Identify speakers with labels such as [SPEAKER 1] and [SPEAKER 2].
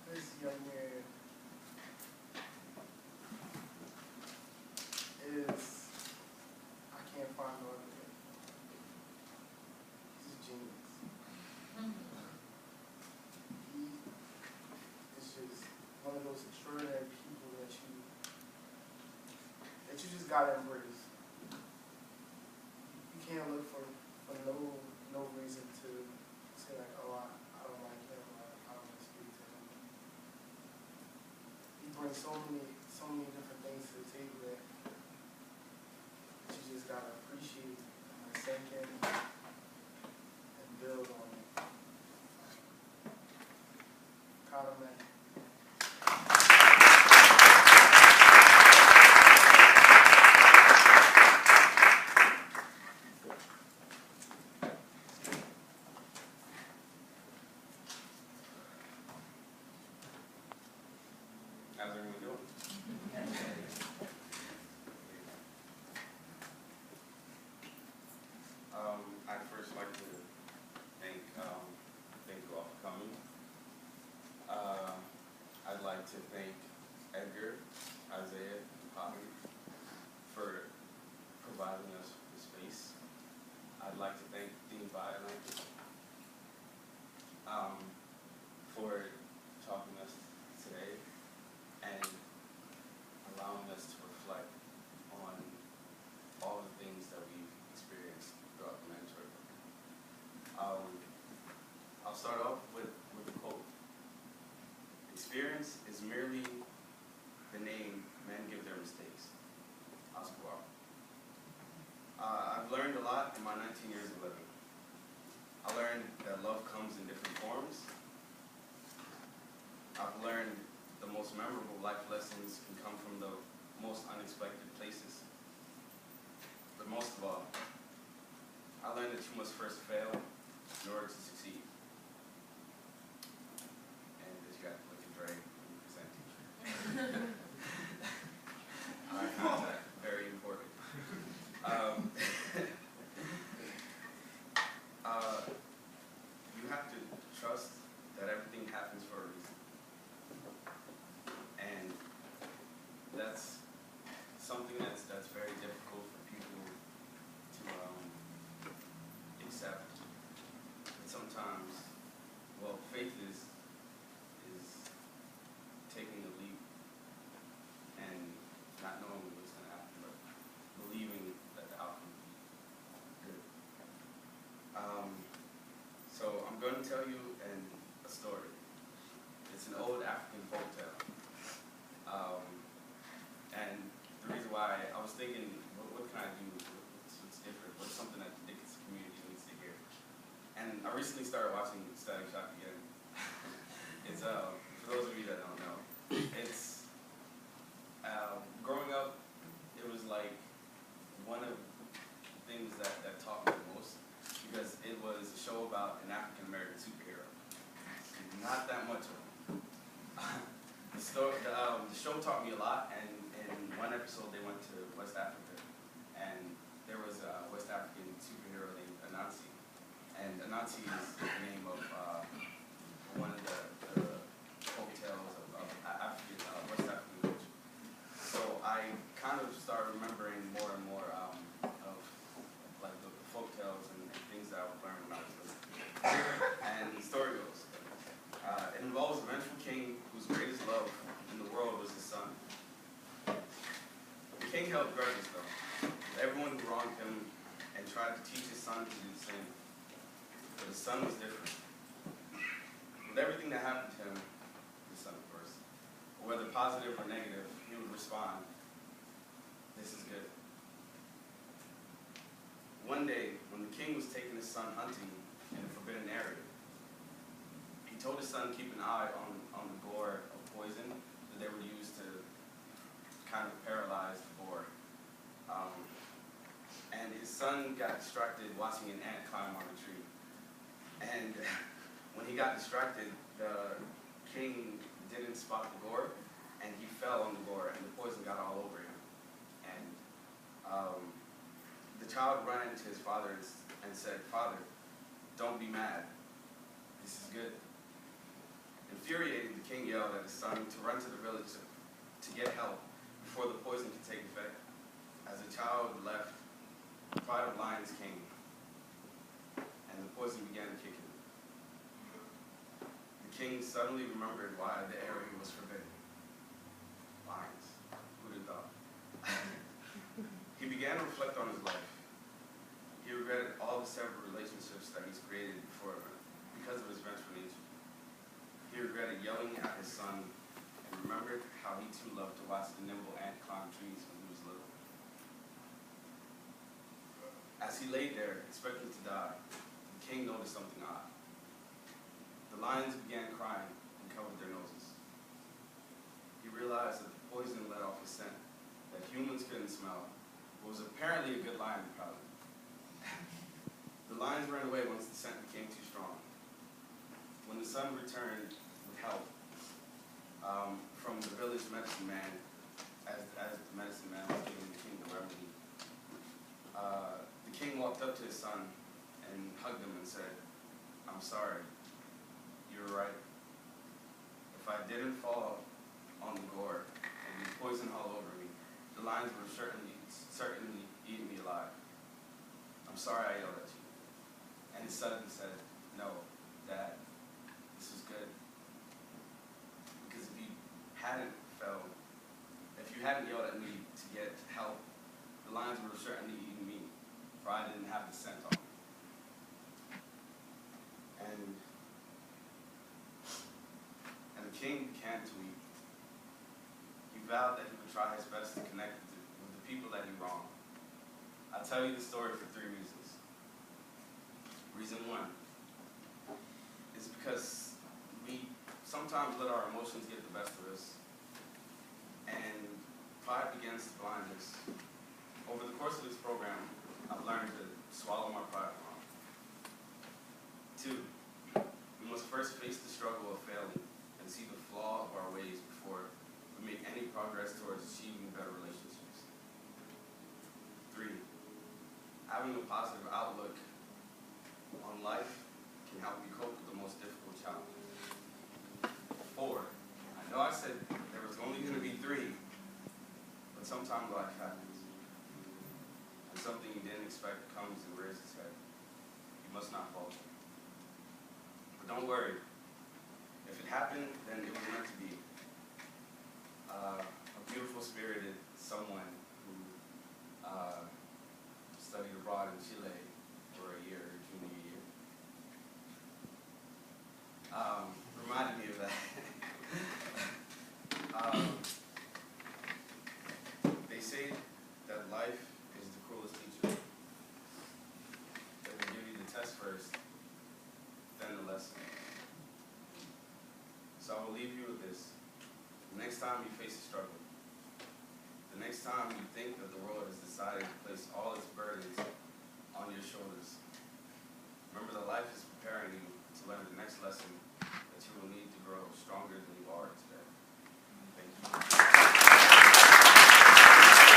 [SPEAKER 1] This young man is, I can't find no other name. He's a genius. He is just one of those extraordinary people that you just gotta embrace. You can't look for no reason to say like, oh, I don't like him, or I don't want to speak to him. He brings so many different things to the table that you just gotta appreciate and sink in and build on it. Connor Mack.
[SPEAKER 2] How's everyone doing? I'd first like to thank you all for coming. I'd like to thank Edgar, Isaiah, and Poppy for providing us with space. I'd like to thank Dean Violent for talking to us today and allowing us to reflect on all the things that we've experienced throughout the mentor. I'll start off with a quote. Experience is merely the name men give their mistakes. Oscar Wilde. I've learned a lot in my 19 years of living. I learned that love comes in different forms. I've learned the most memorable life lessons can come from the most unexpected places. But most of all, I learned that you must first fail in order to succeed. And that you got to look at Dre when you present teacher. Eye contact, very important. You have to trust that everything happens for a reason. And that's something that's very difficult for people to accept. But sometimes, well, faith is taking the leap and not knowing what's going to happen, but believing that the outcome will be good. So I'm going to tell you a story. It's an old African folktale. And the reason why I was thinking, what can I do? What's different? What's something that the Dickens community needs to hear? And I recently started watching Static Shock again. It's for those of you that don't know, it's growing up. It was like one of the things that taught me the most, because it was a show about an African American superhero. Not that much of them. The show taught me a lot, and in one episode they went to West Africa, and there was a West African superhero named Anansi. And Anansi is the name of one of the folk tales of African, West African culture. So I kind of started remembering more and more of like the folk tales and things that I would learn when I was little. And the story goes, it involves a vengeful king whose greatest love in the world was his son. The king held grudges, though, with everyone who wronged him and tried to teach his son to do the same. But his son was different. With everything that happened to him, his son first, whether positive or negative, he would respond, "This is good." One day, when the king was taking his son hunting in a forbidden area, he told his son to keep an eye on the gore of poison that they would use to kind of paralyze the boar. And his son got distracted watching an ant climb on a tree. And when he got distracted, the king didn't spot the gore, and he child ran to his father and said, "Father, don't be mad. This is good." Infuriated, the king yelled at his son to run to the village to get help before the poison could take effect. As the child left, the pride of lions came, and the poison began to kick in. The king suddenly remembered why the area was forbidden. Lions. Who'd have thought? He began to reflect on his life. He regretted all the several relationships that he's created because of his vengeful nature. He regretted yelling at his son and remembered how he too loved to watch the nimble ant climb trees when he was little. As he lay there, expecting to die, the king noticed something odd. The lions began crying and covered their noses. He realized that the poison let off a scent that humans couldn't smell, but was apparently a good lion repellent. The lions ran away once the scent became too strong. When the son returned with help from the village medicine man, as the medicine man was giving the king the remedy, the king walked up to his son and hugged him and said, "I'm sorry. You were right. If I didn't fall on the gore and be poisoned all over me, the lions would have certainly eaten me alive. I'm sorry I yelled at you." And his son said, "No, Dad, this is good. Because if you hadn't yelled at me to get help, the lions would have certainly eaten me, for I didn't have the scent on me." And the king began to weep. He vowed that he would try his best to connect with the people that he wronged. I'll tell you the story for 3 reasons. Reason 1 is because we sometimes let our emotions get the best of us, and pride begins to blind us. Over the course of this program, I've learned to swallow my pride wrong. 2, we must first face the struggle of failing and see the flaw of our ways before we make any progress towards achieving better relationships. 3, having a positive outlook on life can help you cope with the most difficult challenges. 4, I know I said there was only going to be 3, but sometimes life happens. And something you didn't expect comes and rears its head. You must not falter. But don't worry. If it happened, then it was meant to be. A beautiful spirited someone who studied abroad in Chile for a year, junior year, reminded me of that. They say that life is the cruelest teacher. That will give you the test first, then the lesson. So I will leave you with this. The next time you face a struggle, the next time you think that the world has decided to place all its burdens